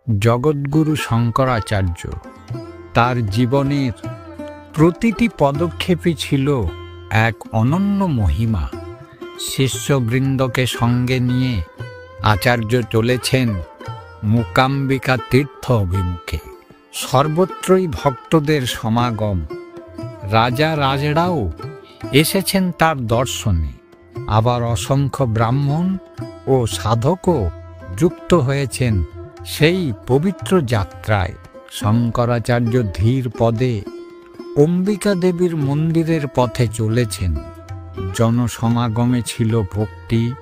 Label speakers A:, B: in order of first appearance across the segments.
A: জগৎগুরু শঙ্করাচার্য তার জীবনের প্রতিটি পদক্ষেপই ছিল এক অনন্য মহিমা। শিষ্যবৃন্দকে সঙ্গে নিয়ে আচার্য চলেছেন মূকাম্বিকা তীর্থ অভিমুখে। সর্বত্রই ভক্তদের সমাগম। রাজা রাজড়াও এসেছেন তার দর্শনে। আবার অসংখ্য ব্রাহ্মণ ও সাধকও যুক্ত হয়েছেন সেই পবিত্র যাত্রায়। শঙ্করাচার্য ধীর পদে অম্বিকা দেবীর মন্দিরের পথে চলেছেন। জনসমাগমে ছিল ভক্তি,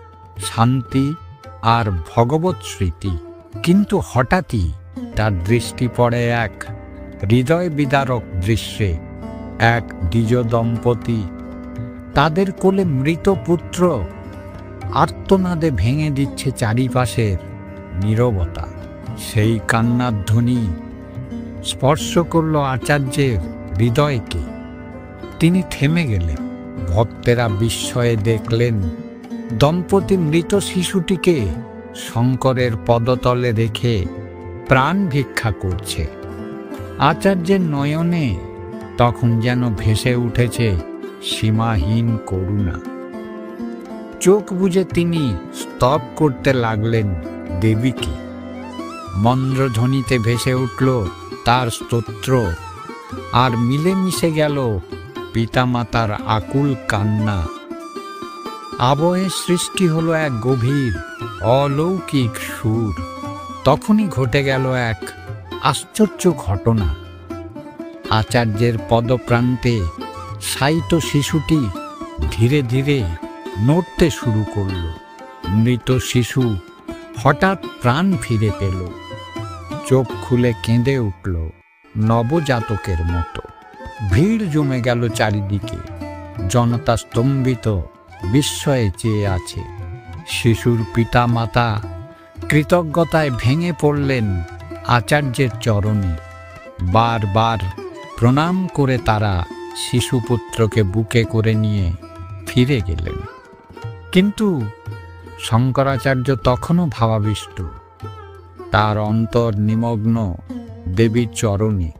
A: শান্তি আর ভগবৎ স্মৃতি। কিন্তু হঠাৎই তার দৃষ্টি পড়ে এক হৃদয় বিদারক দৃশ্যে। এক দ্বিজ দম্পতি, তাদের কোলে মৃত পুত্র, আর্তনাদে ভেঙে দিচ্ছে চারিপাশের নীরবতা। সেই কান্নার ধ্বনি স্পর্শ করল আচার্যের হৃদয়কে। তিনি থেমে গেলেন। ভক্তেরা বিস্ময়ে দেখলেন দম্পতি মৃত শিশুটিকে শঙ্করের পদতলে রেখে প্রাণ ভিক্ষা করছে। আচার্যের নয়নে তখন যেন ভেসে উঠেছে সীমাহীন করুণা। চোখ বুজে তিনি স্তব করতে লাগলেন দেবীকে। মন্দ্রধ্বনিতে ভেসে উঠল তার স্তোত্র, আর মিলেমিশে গেল পিতামাতার আকুল কান্না। আবহে সৃষ্টি হলো এক গভীর অলৌকিক সুর। তখনই ঘটে গেল এক আশ্চর্য ঘটনা। আচার্যের পদপ্রান্তে শায়িত শিশুটি ধীরে ধীরে নড়তে শুরু করল। মৃত শিশু হঠাৎ প্রাণ ফিরে পেল। চোখ খুলে কেঁদে উঠল নবজাতকের মতো। ভিড় জমে গেল চারিদিকে। জনতা স্তম্ভিত বিস্ময়ে চেয়ে আছে। শিশুর পিতা মাতা কৃতজ্ঞতায় ভেঙে পড়লেন আচার্যের চরণে। বারবার প্রণাম করে তারা শিশুপুত্রকে বুকে করে নিয়ে ফিরে গেলেন। কিন্তু শঙ্করাচার্য তখনও ভাবাবিষ্ট। তার অন্তর নিমগ্ন দেবীর চরণে।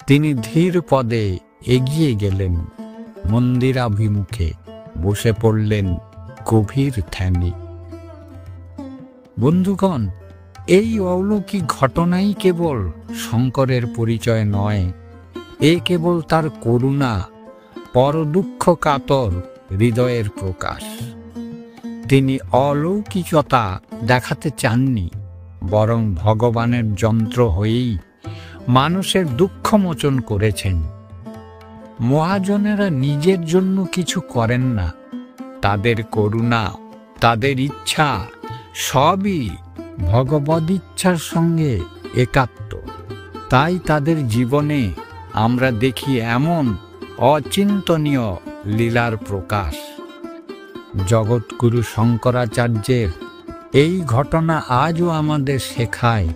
A: তিনি ধীর পদে এগিয়ে গেলেন মন্দিরাভিমুখে। বসে পড়লেন গভীর ধ্যানে। বন্ধুগণ, এই অলৌকিক ঘটনাই কেবল শঙ্করের পরিচয় নয়, এ কেবল তার করুণা, পরদুঃখ কাতর হৃদয়ের প্রকাশ। তিনি অলৌকিকতা দেখাতে চাননি, বরং ভগবানের যন্ত্র হয়েই মানুষের দুঃখ মোচন করেছেন। মহাজনেরা নিজের জন্য কিছু করেন না। তাদের করুণা, তাদের ইচ্ছা সবই ভগবদিচ্ছার সঙ্গে একাত্ম। তাই তাদের জীবনে আমরা দেখি এমন অচিন্তনীয় লীলার প্রকাশ। জগৎগুরু শঙ্করাচার্যের এই ঘটনা আজও আমাদের শেখায়,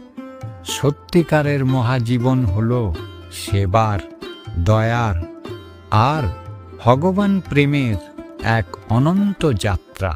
A: সত্যিকারের মহাজীবন হল সেবার, দয়ার আর ভগবান প্রেমের এক অনন্ত যাত্রা।